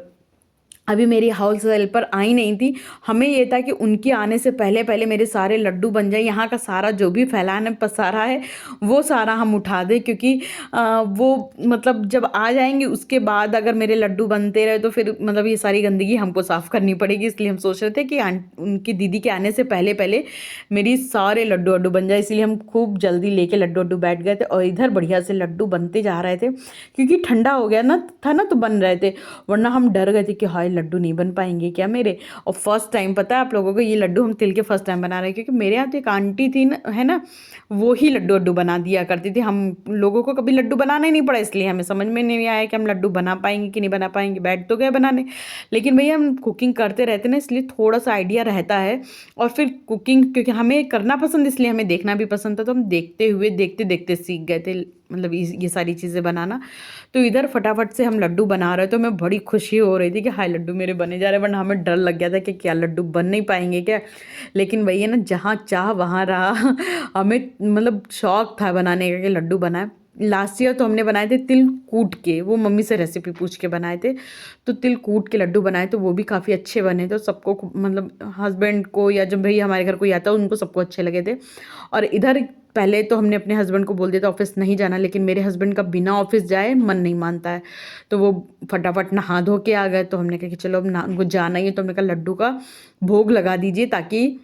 Speaker 1: अभी मेरी हाउस हेल्पर आई नहीं थी, हमें ये था कि उनके आने से पहले पहले मेरे सारे लड्डू बन जाए। यहाँ का सारा जो भी फैलाना पसारा है वो सारा हम उठा दें, क्योंकि वो मतलब जब आ जाएंगे उसके बाद अगर मेरे लड्डू बनते रहे तो फिर मतलब ये सारी गंदगी हमको साफ़ करनी पड़ेगी। इसलिए हम सोच रहे थे कि उनकी दीदी के आने से पहले पहले मेरी सारे लड्डू वड्डू बन जाए, इसलिए हम खूब जल्दी लेके लड्डू वड्डू बैठ गए थे। और इधर बढ़िया से लड्डू बनते जा रहे थे, क्योंकि ठंडा हो गया ना था ना, तो बन रहे थे, वरना हम डर गए थे कि हाय लड्डू नहीं बन पाएंगे क्या मेरे। और फर्स्ट टाइम पता है आप लोगों को, ये लड्डू हम तिल के फर्स्ट टाइम बना रहे हैं, क्योंकि मेरे यहाँ तो एक आंटी थी ना, है ना, वो ही लड्डू वड्डू बना दिया करती थी। हम लोगों को कभी लड्डू बनाना ही नहीं पड़ा, इसलिए हमें समझ में नहीं आया कि हम लड्डू बना पाएंगे कि नहीं बना पाएंगे। बैठ तो गए बनाने, लेकिन भैया हम कुकिंग करते रहते ना, इसलिए थोड़ा सा आइडिया रहता है। और फिर कुकिंग क्योंकि हमें करना पसंद, इसलिए हमें देखना भी पसंद था, तो हम देखते हुए देखते देखते सीख गए थे मतलब ये सारी चीज़ें बनाना। तो इधर फटाफट से हम लड्डू बना रहे थे, तो मैं बड़ी खुशी हो रही थी कि हाय लड्डू मेरे बने जा रहे हैं, वरना हमें डर लग गया था कि क्या लड्डू बन नहीं पाएंगे क्या। लेकिन भैया ना जहाँ चाह वहाँ रहा हमें मतलब शौक था बनाने का कि लड्डू बनाए। लास्ट ईयर तो हमने बनाए थे तिल कूट के, वो मम्मी से रेसिपी पूछ के बनाए थे, तो तिल कूट के लड्डू बनाए तो वो भी काफ़ी अच्छे बने थे। सबको मतलब हस्बैंड को या जब भैया हमारे घर कोई आता उनको सबको अच्छे लगे थे। और इधर पहले तो हमने अपने हस्बैंड को बोल दिया था ऑफिस नहीं जाना, लेकिन मेरे हस्बैंड का बिना ऑफिस जाए मन नहीं मानता है, तो वो फटाफट नहा धो के आ गए। तो हमने कहा कि चलो अब ना उनको जाना ही है, तो हमने कहा लड्डू का भोग लगा दीजिए ताकि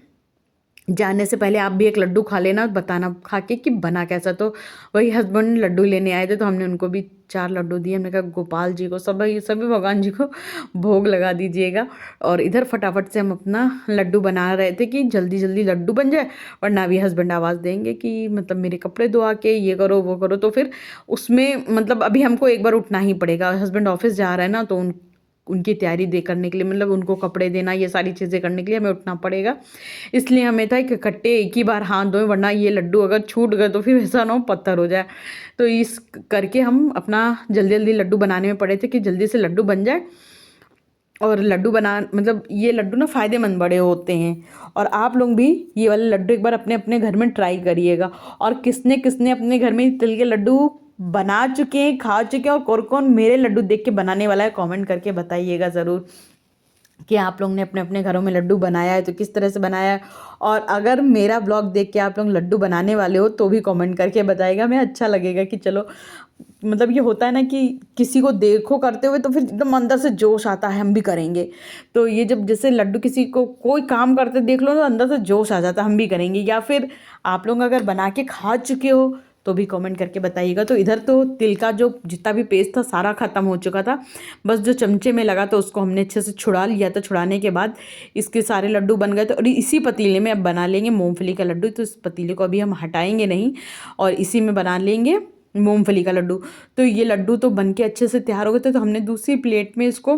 Speaker 1: जाने से पहले आप भी एक लड्डू खा लेना, बताना खा के कि बना कैसा। तो वही हस्बैंड लड्डू लेने आए थे, तो हमने उनको भी 4 लड्डू दिए। हमने कहा गोपाल जी को, सभी सभी भगवान जी को भोग लगा दीजिएगा। और इधर फटाफट से हम अपना लड्डू बना रहे थे कि जल्दी जल्दी लड्डू बन जाए, वरना भी हस्बैंड आवाज़ देंगे कि मतलब मेरे कपड़े धो के ये करो वो करो। तो फिर उसमें मतलब अभी हमको एक बार उठना ही पड़ेगा। हस्बैंड ऑफिस जा रहे हैं ना, तो उनकी तैयारी करने के लिए, मतलब उनको कपड़े देना, ये सारी चीज़ें करने के लिए हमें उठना पड़ेगा। इसलिए हमें था कि इकट्ठे एक ही बार हाथ धोएं, वरना ये लड्डू अगर छूट गए तो फिर ऐसा ना हो पत्थर हो जाए। तो इस करके हम अपना जल्दी जल्दी लड्डू बनाने में पड़े थे कि जल्दी से लड्डू बन जाए। और लड्डू बना मतलब ये लड्डू ना फ़ायदेमंद बड़े होते हैं। और आप लोग भी ये वाले लड्डू एक बार अपने अपने घर में ट्राई करिएगा। और किसने किसने अपने घर में तिल के लड्डू बना चुके हैं, खा चुके हैं, और कौन कौन मेरे लड्डू देख के बनाने वाला है, कमेंट करके बताइएगा ज़रूर कि आप लोग ने अपने अपने घरों में लड्डू बनाया है तो किस तरह से बनाया है। और अगर मेरा ब्लॉग देख के आप लोग लड्डू बनाने वाले हो तो भी कमेंट करके बताइएगा, हमें अच्छा लगेगा कि चलो, मतलब ये होता है ना कि किसी को देखो करते हुए तो फिर एकदम अंदर से जोश आता है हम भी करेंगे। तो ये जब जैसे लड्डू किसी को कोई काम करते देख लो तो अंदर से जोश आ जाता है हम भी करेंगे। या फिर आप लोग अगर बना के खा चुके हो तो भी कमेंट करके बताइएगा। तो इधर तो तिल का जो जितना भी पेस्ट था सारा ख़त्म हो चुका था, बस जो चमचे में लगा तो उसको हमने अच्छे से छुड़ा लिया था। छुड़ाने के बाद इसके सारे लड्डू बन गए। तो और इसी पतीले में अब बना लेंगे मूंगफली का लड्डू। तो इस पतीले को अभी हम हटाएंगे नहीं और इसी में बना लेंगे मूंगफली का लड्डू। तो ये लड्डू तो बन के अच्छे से तैयार हो गए थे, तो हमने दूसरी प्लेट में इसको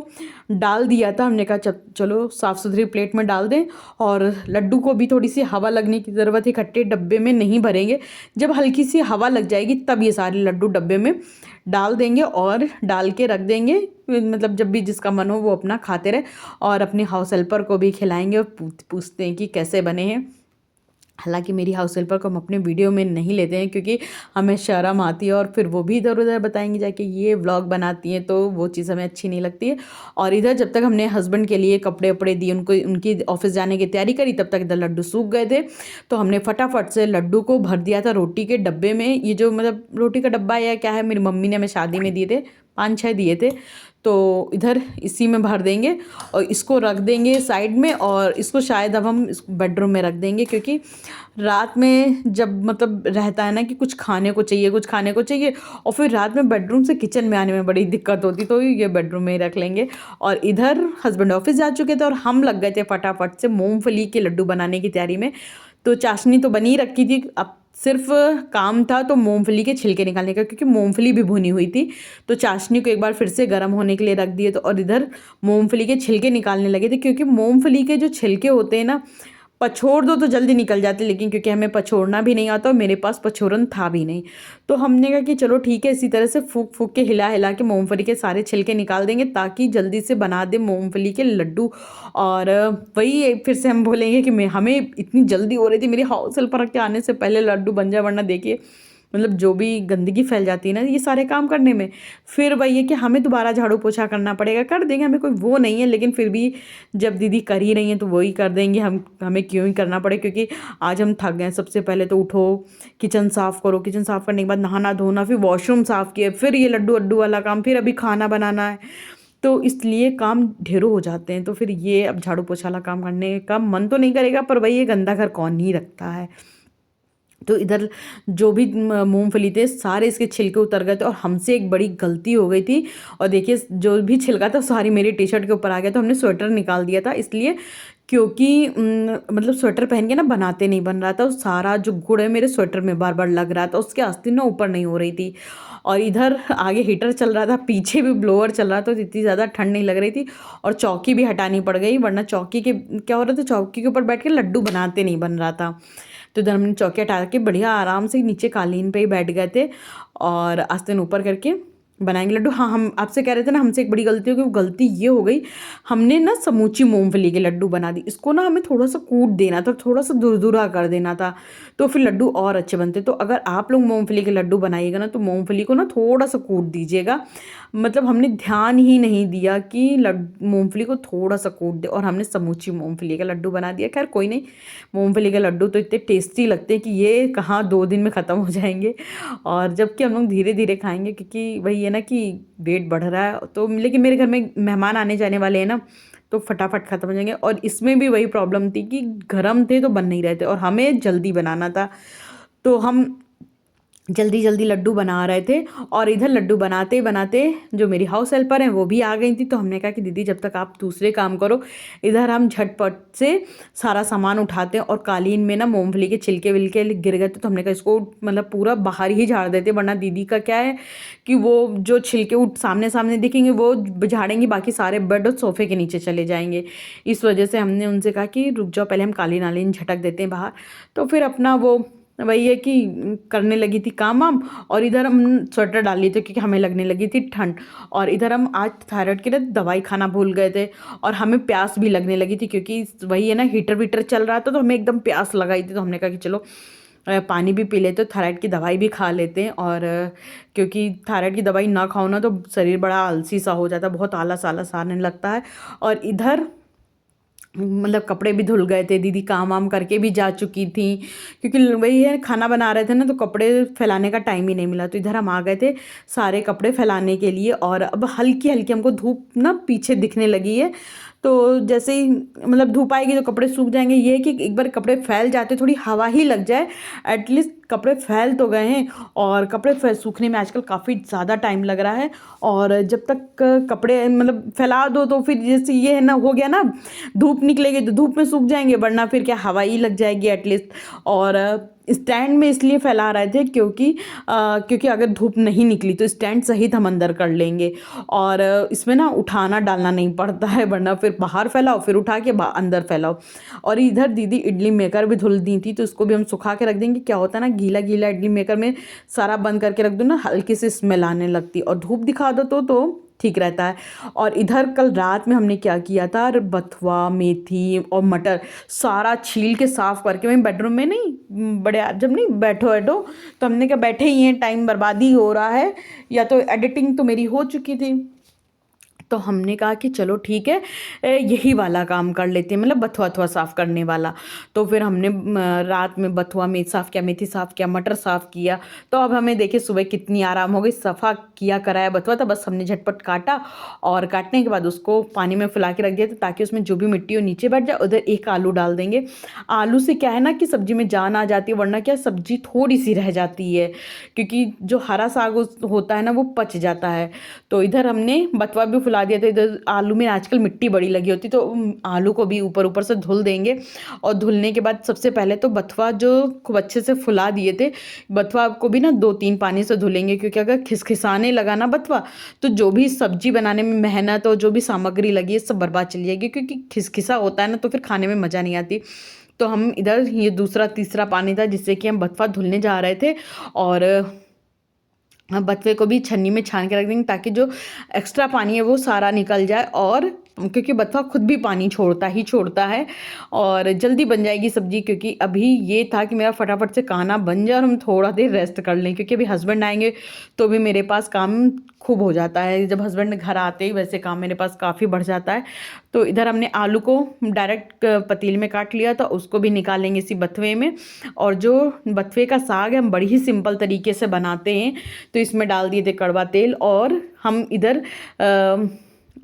Speaker 1: डाल दिया था। हमने कहा चलो साफ़ सुथरी प्लेट में डाल दें। और लड्डू को भी थोड़ी सी हवा लगने की ज़रूरत है, इकट्ठे डब्बे में नहीं भरेंगे। जब हल्की सी हवा लग जाएगी तब ये सारे लड्डू डब्बे में डाल देंगे और डाल के रख देंगे। मतलब जब भी जिसका मन हो वो अपना खाते रहे, और अपने हाउस हेल्पर को भी खिलाएंगे और पूछते हैं कि कैसे बने हैं। हालांकि मेरी हाउस हेल्पर को हम अपने वीडियो में नहीं लेते हैं क्योंकि हमें शर्म आती है, और फिर वो भी इधर उधर बताएंगी जाके ये व्लॉग बनाती हैं, तो वो चीज़ हमें अच्छी नहीं लगती है। और इधर जब तक हमने हस्बैंड के लिए कपड़े वपड़े दिए, उनको उनकी ऑफिस जाने की तैयारी करी, तब तक इधर लड्डू सूख गए थे। तो हमने फटाफट से लड्डू को भर दिया था रोटी के डब्बे में। ये जो मतलब रोटी का डब्बा या क्या है, मेरी मम्मी ने हमें शादी में दिए थे, 5-6 दिए थे। तो इधर इसी में भर देंगे और इसको रख देंगे साइड में। और इसको शायद अब हम इस बेडरूम में रख देंगे, क्योंकि रात में जब मतलब रहता है ना कि कुछ खाने को चाहिए, कुछ खाने को चाहिए, और फिर रात में बेडरूम से किचन में आने में बड़ी दिक्कत होती, तो ये बेडरूम में ही रख लेंगे। और इधर हस्बैंड ऑफिस जा चुके थे और हम लग गए थे फटाफट से मूंगफली के लड्डू बनाने की तैयारी में। तो चाशनी तो बनी रखी थी, अब सिर्फ काम था तो मूंगफली के छिलके निकालने का, क्योंकि मूंगफली भी भुनी हुई थी। तो चाशनी को एक बार फिर से गर्म होने के लिए रख दिए। तो और इधर मूंगफली के छिलके निकालने लगे थे, क्योंकि मूंगफली के जो छिलके होते हैं ना, पछोड़ दो तो जल्दी निकल जाते, लेकिन क्योंकि हमें पछोड़ना भी नहीं आता और मेरे पास पछोरन था भी नहीं, तो हमने कहा कि चलो ठीक है, इसी तरह से फूक फूक के हिला हिला के मूंगफली के सारे छिलके निकाल देंगे ताकि जल्दी से बना दे मूंगफली के लड्डू। और वही फिर से हम बोलेंगे कि हमें इतनी जल्दी हो रही थी, मेरी हाउस हेल्पर के आने से पहले लड्डू बन जाए, वरना देखिए मतलब जो भी गंदगी फैल जाती है ना ये सारे काम करने में, फिर वही है कि हमें दोबारा झाड़ू पोछा करना पड़ेगा। कर देंगे, हमें कोई वो नहीं है, लेकिन फिर भी जब दीदी कर ही रही हैं तो वही कर देंगे। हमें क्यों ही करना पड़े, क्योंकि आज हम थक गए। सबसे पहले तो उठो, किचन साफ़ करो, किचन साफ़ करने के बाद नहाना धोना, फिर वॉशरूम साफ़ किए, फिर ये लड्डू अड्डू वाला काम, फिर अभी खाना बनाना है, तो इसलिए काम ढेरों हो जाते हैं। तो फिर ये अब झाड़ू पोछा वाला काम करने का मन तो नहीं करेगा, पर वही ये गंदा घर कौन नहीं रखता है। तो इधर जो भी मूंगफली थे सारे इसके छिलके उतर गए थे, और हमसे एक बड़ी गलती हो गई थी। और देखिए जो भी छिलका था सारी मेरी टी शर्ट के ऊपर आ गया, तो हमने स्वेटर निकाल दिया था इसलिए, क्योंकि मतलब स्वेटर पहन के ना बनाते नहीं बन रहा था, और सारा जो गुड़ है मेरे स्वेटर में बार बार लग रहा था, उसके आस्तीन ना ऊपर नहीं हो रही थी। और इधर आगे हीटर चल रहा था, पीछे भी ब्लोअर चल रहा था, तो इतनी ज़्यादा ठंड नहीं लग रही थी। और चौकी भी हटानी पड़ गई, वरना चौकी के क्या हो रहा था, चौकी के ऊपर बैठ के लड्डू बनाते नहीं बन रहा था। तो इधर हमने चौकी हटा के बढ़िया आराम से नीचे कालीन पे ही बैठ गए थे, और आस्तीन ऊपर करके बनाएंगे लड्डू। हाँ, हम आपसे कह रहे थे ना हमसे एक बड़ी गलती हो गई, वो गलती ये हो गई, हमने ना समूची मूंगफली के लड्डू बना दी। इसको ना हमें थोड़ा सा कूट देना था, थोड़ा सा दुरदुरा कर देना था, तो फिर लड्डू और अच्छे बनते। तो अगर आप लोग मूंगफली के लड्डू बनाइएगा ना, तो मूंगफली को ना थोड़ा सा कूट दीजिएगा। मतलब हमने ध्यान ही नहीं दिया कि मूंगफली को थोड़ा सा कूट दे, और हमने समूची मूंगफली का लड्डू बना दिया। खैर कोई नहीं, मूंगफली के लड्डू तो इतने टेस्टी लगते हैं कि ये कहाँ 2 दिन में ख़त्म हो जाएंगे, और जबकि हम लोग धीरे धीरे खाएंगे, क्योंकि वही है ना कि वेट बढ़ रहा है। तो लेकिन मेरे घर में मेहमान आने जाने वाले हैं ना, तो फटाफट ख़त्म हो जाएंगे। और इसमें भी वही प्रॉब्लम थी कि गर्म थे तो बन नहीं रहे थे और हमें जल्दी बनाना था, तो हम जल्दी जल्दी लड्डू बना रहे थे। और इधर लड्डू बनाते बनाते जो मेरी हाउस हेल्पर हैं वो भी आ गई थी, तो हमने कहा कि दीदी जब तक आप दूसरे काम करो, इधर हम झटपट से सारा सामान उठाते हैं। और कालीन में ना मूंगफली के छिलके विलके गिर गए थे, तो हमने कहा इसको मतलब पूरा बाहर ही झाड़ देते, वरना दीदी का क्या है कि वो जो छिलके उठ सामने सामने दिखेंगे वो झाड़ेंगी, बाकी सारे बेड और सोफे के नीचे चले जाएंगे। इस वजह से हमने उनसे कहा कि रुक जाओ, पहले हम कालीन आलीन झटक देते हैं बाहर। तो फिर अपना वो वही है कि करने लगी थी काम वाम। और इधर हम स्वेटर डाल लिए थे क्योंकि हमें लगने लगी थी ठंड। और इधर हम आज थायराइड के लिए दवाई खाना भूल गए थे, और हमें प्यास भी लगने लगी थी क्योंकि वही है ना, हीटर वीटर चल रहा था, तो हमें एकदम प्यास लगाई थी। तो हमने कहा कि चलो पानी भी पी लेते, थायराइड की दवाई भी खा लेते हैं। और क्योंकि थायराइड की दवाई ना खाओ ना तो शरीर बड़ा आलसी सा हो जाता है, बहुत आलस आलस आने लगता है। और इधर मतलब कपड़े भी धुल गए थे, दीदी काम वाम करके भी जा चुकी थी, क्योंकि वही है खाना बना रहे थे ना, तो कपड़े फैलाने का टाइम ही नहीं मिला। तो इधर हम आ गए थे सारे कपड़े फैलाने के लिए। और अब हल्की हल्की हमको धूप ना पीछे दिखने लगी है, तो जैसे ही मतलब धूप आएगी तो कपड़े सूख जाएंगे। ये है कि एक बार कपड़े फैल जाते, थोड़ी हवा ही लग जाए, एटलीस्ट कपड़े फैल तो गए हैं। और कपड़े सूखने में आजकल काफ़ी ज़्यादा टाइम लग रहा है। और जब तक कपड़े मतलब फैला दो तो फिर जैसे ये है ना, हो गया ना, धूप निकलेगी तो धूप में सूख जाएंगे, वरना फिर क्या हवा ही लग जाएगी एटलीस्ट। और स्टैंड में इसलिए फैला रहे थे क्योंकि अगर धूप नहीं निकली तो स्टैंड सहित हम अंदर कर लेंगे, और इसमें ना उठाना डालना नहीं पड़ता है, वरना फिर बाहर फैलाओ फिर उठा के अंदर फैलाओ। और इधर दीदी इडली मेकर भी धुल दी थी, तो उसको भी हम सुखा के रख देंगे। क्या होता है ना, गीला गीला इडली मेकर में सारा बंद करके रख दो ना, हल्की सी स्मेल आने लगती, और धूप दिखा दो तो ठीक रहता है। और इधर कल रात में हमने क्या किया था, बथुआ मेथी और मटर सारा छील के साफ़ करके, वहीं बेडरूम में नहीं, बड़े जब नहीं बैठो तो हमने क्या बैठे ही हैं, टाइम बर्बादी हो रहा है, या तो एडिटिंग तो मेरी हो चुकी थी, तो हमने कहा कि चलो ठीक है यही वाला काम कर लेते हैं, मतलब बथुआ अथवा साफ़ करने वाला। तो फिर हमने रात में बथुआ में साफ़ किया, मेथी साफ़ किया, मटर साफ़ किया। तो अब हमें देखिए सुबह कितनी आराम हो गई, सफ़ा किया कराया बथुआ था, बस हमने झटपट काटा, और काटने के बाद उसको पानी में फुला के रख दिया था ताकि उसमें जो भी मिट्टी हो नीचे बैठ जाए। उधर एक आलू डाल देंगे, आलू से क्या है ना कि सब्जी में जान आ जाती है, वरना क्या सब्जी थोड़ी सी रह जाती है, क्योंकि जो हरा साग होता है ना वो पच जाता है। तो इधर हमने बथुआ भी फुला दिया था। इधर आलू में आजकल मिट्टी बड़ी लगी होती, तो आलू को भी ऊपर ऊपर से धुल देंगे। और धुलने के बाद सबसे पहले तो बथुआ जो खूब अच्छे से फुला दिए थे, बथुआ को भी ना 2-3 पानी से धुलेंगे, क्योंकि अगर खिसखिसाने लगा ना बथुआ, तो जो भी सब्जी बनाने में मेहनत और जो भी सामग्री लगी है सब बर्बाद चली जाएगी, क्योंकि खिसखिसा होता है ना तो फिर खाने में मज़ा नहीं आती। तो हम इधर ये दूसरा तीसरा पानी था जिससे कि हम बथुआ धुलने जा रहे थे। और बथुए को भी छन्नी में छान के रख देंगे ताकि जो एक्स्ट्रा पानी है वो सारा निकल जाए, और क्योंकि बथुआ खुद भी पानी छोड़ता है, और जल्दी बन जाएगी सब्जी। क्योंकि अभी ये था कि मेरा फटाफट से खाना बन जाए और हम थोड़ा देर रेस्ट कर लें, क्योंकि अभी हस्बैंड आएंगे तो भी मेरे पास काम खूब हो जाता है। जब हस्बैंड घर आते ही वैसे काम मेरे पास काफ़ी बढ़ जाता है। तो इधर हमने आलू को डायरेक्ट पतीले में काट लिया था, उसको भी निकालेंगे इसी बथुए में। और जो बथुए का साग है हम बड़ी ही सिंपल तरीके से बनाते हैं, तो इसमें डाल दिए थे कड़वा तेल। और हम इधर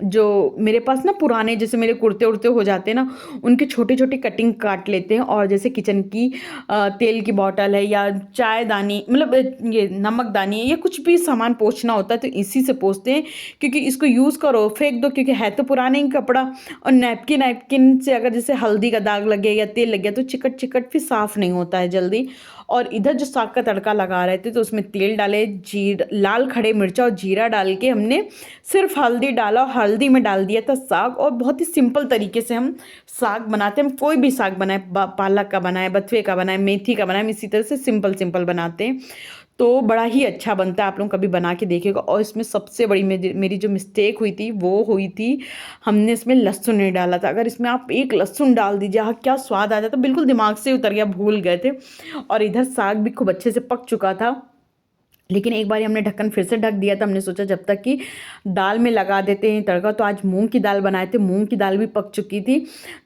Speaker 1: जो मेरे पास ना पुराने जैसे मेरे कुर्ते उड़ते हो जाते हैं ना, उनके छोटे छोटे कटिंग काट लेते हैं। और जैसे किचन की तेल की बॉटल है या चाय दानी, मतलब ये नमक दानी या कुछ भी सामान पोंछना होता है तो इसी से पोंछते हैं, क्योंकि इसको यूज़ करो फेंक दो, क्योंकि है तो पुराने ही कपड़ा। और नैपकिन से अगर जैसे हल्दी का दाग लग गया या तेल लग गया तो चिकट चिकट फिर साफ़ नहीं होता है जल्दी। और इधर जो साग का तड़का लगा रहे थे तो उसमें तेल डाले, लाल खड़े मिर्चा और जीरा डाल के हमने सिर्फ हल्दी डाला, और हल्दी में डाल दिया था साग। और बहुत ही सिंपल तरीके से हम साग बनाते हैं, हम कोई भी साग बनाए, पालक का बनाए, बथुए का बनाए, मेथी का बनाए, हम इसी तरह से सिंपल बनाते हैं, तो बड़ा ही अच्छा बनता है। आप लोग कभी बना के देखिएगा। और इसमें सबसे बड़ी मेरी जो मिस्टेक हुई थी वो हुई थी, हमने इसमें लहसुन नहीं डाला था। अगर इसमें आप एक लहसुन डाल दीजिए, हाँ क्या स्वाद आ जाता, बिल्कुल दिमाग से उतर गया, भूल गए थे। और इधर साग भी खूब अच्छे से पक चुका था, लेकिन एक बार हमने ढक्कन फिर से ढक दिया था। हमने सोचा जब तक कि दाल में लगा देते हैं तड़का, तो आज मूंग की दाल बनाए थे, मूंग की दाल भी पक चुकी थी,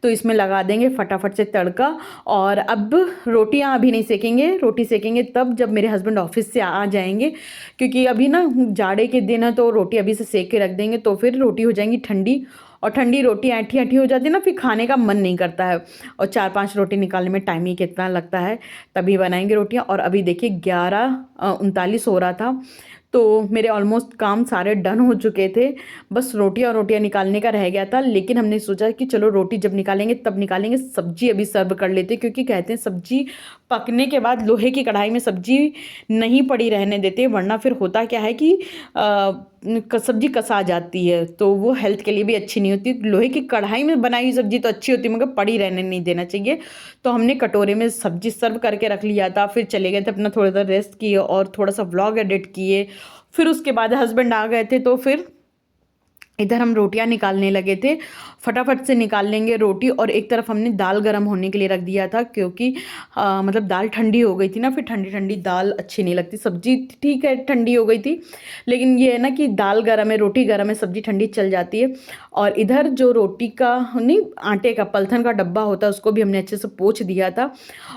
Speaker 1: तो इसमें लगा देंगे फटाफट से तड़का। और अब रोटियां अभी नहीं सेकेंगे, रोटी सेकेंगे तब जब मेरे हस्बैंड ऑफिस से आ जाएंगे, क्योंकि अभी ना जाड़े के दिन है तो रोटी अभी से सेक के रख देंगे तो फिर रोटी हो जाएंगी ठंडी। और ठंडी रोटी ऐंठी-ऐंठी हो जाती है ना, फिर खाने का मन नहीं करता है। और 4-5 रोटी निकालने में टाइम ही कितना लगता है, तभी बनाएँगे रोटियाँ। और अभी देखिए 11:39 हो रहा था, तो मेरे ऑलमोस्ट काम सारे डन हो चुके थे, बस रोटियाँ निकालने का रह गया था। लेकिन हमने सोचा कि चलो रोटी जब निकालेंगे तब निकालेंगे, सब्ज़ी अभी सर्व कर लेते हैं, क्योंकि कहते हैं सब्ज़ी पकने के बाद लोहे की कढ़ाई में सब्ज़ी नहीं पड़ी रहने देते, वरना फिर होता क्या है कि सब्ज़ी कसा जाती है, तो वो हेल्थ के लिए भी अच्छी नहीं होती। लोहे की कढ़ाई में बनाई हुई सब्ज़ी तो अच्छी होती है, मगर पड़ी रहने नहीं देना चाहिए। तो हमने कटोरे में सब्ज़ी सर्व करके रख लिया था, फिर चले गए थे अपना थोड़ा देर रेस्ट किए और थोड़ा-सा व्लॉग एडिट किए। फिर उसके बाद हस्बैंड आ गए थे, तो फिर इधर हम रोटियां निकालने लगे थे। फटाफट से निकाल लेंगे रोटी, और एक तरफ हमने दाल गरम होने के लिए रख दिया था, क्योंकि मतलब दाल ठंडी हो गई थी ना, फिर ठंडी ठंडी दाल अच्छी नहीं लगती। सब्जी ठीक है ठंडी हो गई थी, लेकिन ये है ना कि दाल गरम है, रोटी गरम है, सब्जी ठंडी चल जाती है। और इधर जो रोटी का नहीं, आटे का पलथन का डब्बा होता है, उसको भी हमने अच्छे से पोंछ दिया था।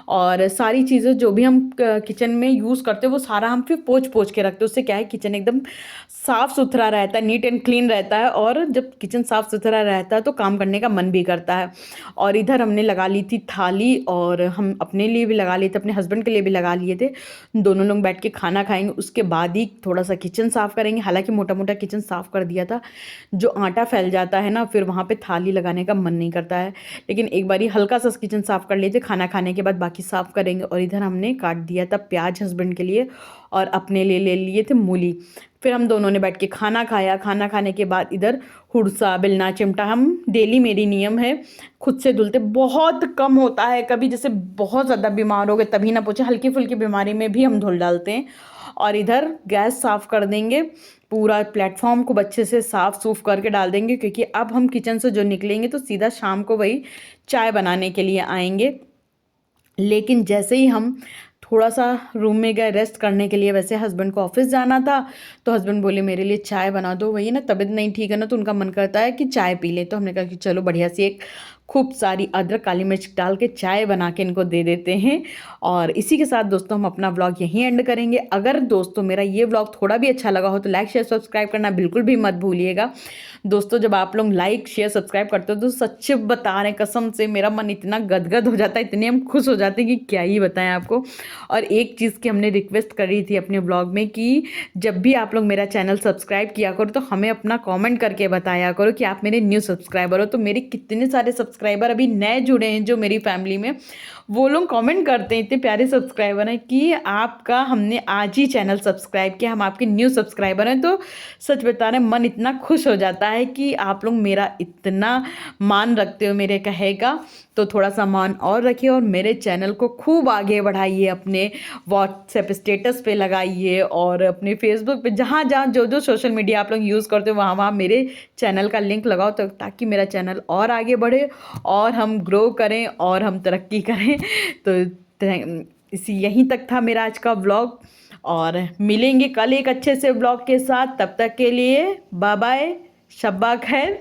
Speaker 1: और सारी चीज़ें जो भी हम किचन में यूज़ करते हैं वो सारा हम फिर पोंछ पोंछ के रखते हैं। उससे क्या है, किचन एकदम साफ़ सुथरा रहता है, नीट एंड क्लीन रहता है। और जब किचन साफ़ सुथरा रहता है तो काम करने का मन भी करता है। और इधर हमने लगा ली थी थाली, और हम अपने लिए भी लगा लिए थे, अपने हस्बैंड के लिए भी लगा लिए थे। दोनों लोग बैठ के खाना खाएंगे, उसके बाद ही थोड़ा सा किचन साफ़ करेंगे। हालांकि मोटा मोटा किचन साफ़ कर दिया था, जो आटा फैल जाता है ना, फिर वहाँ पे थाली लगाने का मन नहीं करता है। लेकिन एक बार ही हल्का सा किचन साफ़ कर लिए थे, खाना खाने के बाद बाकी साफ़ करेंगे। और इधर हमने काट दिया था प्याज हस्बैंड के लिए, और अपने लिए ले लिए थे मूली। फिर हम दोनों ने बैठ के खाना खाया। खाना खाने के बाद इधर हुड़सा बेलना चिमटा हम डेली, मेरी नियम है, खुद से धुलते। बहुत कम होता है, कभी जैसे बहुत ज़्यादा बीमार हो गए तभी ना पूछे, हल्की फुल्की बीमारी में भी हम धुल डालते हैं। और इधर गैस साफ़ कर देंगे, पूरा प्लेटफॉर्म को अच्छे से साफ़ सूफ करके डाल देंगे, क्योंकि अब हम किचन से जो निकलेंगे तो सीधा शाम को वही चाय बनाने के लिए आएंगे। लेकिन जैसे ही हम थोड़ा सा रूम में गए रेस्ट करने के लिए, वैसे हस्बैंड को ऑफिस जाना था, तो हस्बैंड बोले मेरे लिए चाय बना दो। वही ना, तबीयत नहीं ठीक है ना, तो उनका मन करता है कि चाय पी ले। तो हमने कहा कि चलो बढ़िया सी एक खूब सारी अदरक काली मिर्च डाल के चाय बना के इनको दे देते हैं। और इसी के साथ दोस्तों हम अपना व्लॉग यहीं एंड करेंगे। अगर दोस्तों मेरा ये व्लॉग थोड़ा भी अच्छा लगा हो तो लाइक शेयर सब्सक्राइब करना बिल्कुल भी मत भूलिएगा। दोस्तों जब आप लोग लाइक शेयर सब्सक्राइब करते हो तो सच बता रहे हैं, कसम से मेरा मन इतना गदगद हो जाता है, इतने हम खुश हो जाते हैं कि क्या ही बताएं आपको। और एक चीज़ की हमने रिक्वेस्ट करी थी अपने ब्लॉग में कि जब भी आप लोग मेरा चैनल सब्सक्राइब किया करो तो हमें अपना कमेंट करके बताया करो कि आप मेरे न्यू सब्सक्राइबर हो। तो मेरे कितने सारे सब्सक्राइबर अभी नए जुड़े हैं जो मेरी फैमिली में, वो लोग कमेंट करते हैं, इतने प्यारे सब्सक्राइबर हैं कि आपका हमने आज ही चैनल सब्सक्राइब किया, हम आपके न्यू सब्सक्राइबर हैं। तो सच बता रहे, मन इतना खुश हो जाता है कि आप लोग मेरा इतना मान रखते हो मेरे कहे का। तो थोड़ा सा मान और रखिए, और मेरे चैनल को खूब आगे बढ़ाइए, अपने व्हाट्सएप स्टेटस पे लगाइए, और अपने फेसबुक पे, जहाँ जहाँ जो जो सोशल मीडिया आप लोग यूज़ करते हो वहाँ वहाँ मेरे चैनल का लिंक लगाओ, तो ताकि मेरा चैनल और आगे बढ़े और हम ग्रो करें और हम तरक्की करें। तो इसी यहीं तक था मेरा आज का व्लॉग, और मिलेंगे कल एक अच्छे से व्लॉग के साथ। तब तक के लिए बाय बाय, शब्बा खैर।